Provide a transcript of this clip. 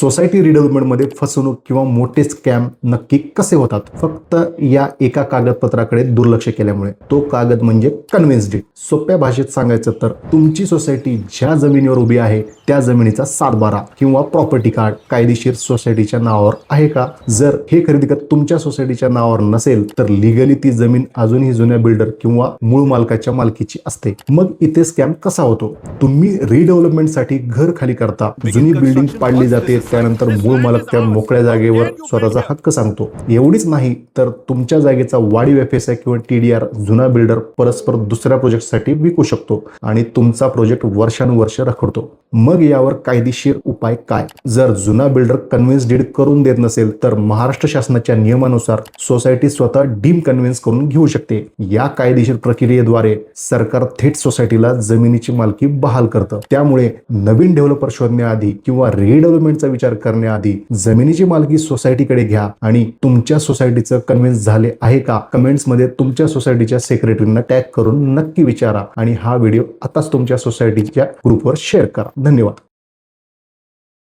Society रिडेव्हलपमेंटमध्ये फसवणूक किंवा मोठे स्कॅम नक्की कसे होतात? फक्त या एका कागदपत्राकडे दुर्लक्ष केल्यामुळे. तो कागद म्हणजे कन्व्हेन्स डीड. सोप्या भाषेत सांगायचं तर तुमची सोसायटी ज्या जमिनीवर उभी आहे त्या जमिनीचा सातबारा किंवा प्रॉपर्टी कार्ड कायदेशीर सोसायटीच्या नावावर आहे का? जर हे खरेदी करत तुमच्या सोसायटीच्या नावावर नसेल तर लिगली ती जमीन अजूनही जुन्या बिल्डर किंवा मूळ मालकाच्या मालकीची असते. मग इथे स्कॅम कसा होतो? तुम्ही रिडेव्हलपमेंटसाठी घर खाली करता, जुनी बिल्डिंग पाडली जाते, त्यानंतर मूळ मालक त्या मोकळ्या जागेवर स्वतःचा हक्क सांगतो. एवढीच नाही तर तुमच्या जागेचा वाढीव FSI किंवा TDR जुना बिल्डर परस्पर दुसऱ्या प्रोजेक्टसाठी विकू शकतो आणि तुमचा प्रोजेक्ट वर्षानुवर्ष रखडतो. मग यावर कायदेशीर उपाय काय? जर जुना बिल्डर कन्व्हेन्स डीड करून देत नसेल तर महाराष्ट्र शासनाच्या नियमानुसार सोसायटी स्वतः डीम कन्व्हेन्स करून घेऊ शकते. या कायदेशीर प्रक्रियेद्वारे सरकार थेट सोसायटीला जमिनीची मालकी बहाल करतं. त्यामुळे नवीन डेव्हलपर शोधण्याआधी किंवा रिडेव्हलपमेंटचा विचार करण्याआधी जमिनीची मालकी सोसायटीकडे घ्या आणि तुमच्या सोसायटीचं कन्व्हेन्स झाले आहे का? कमेंट्समध्ये तुमच्या सोसायटीच्या सेक्रेटरींना टॅग करून नक्की विचारा आणि हा व्हिडिओ आताच तुमच्या सोसायटीच्या ग्रुपवर शेअर करा. धन्यवाद.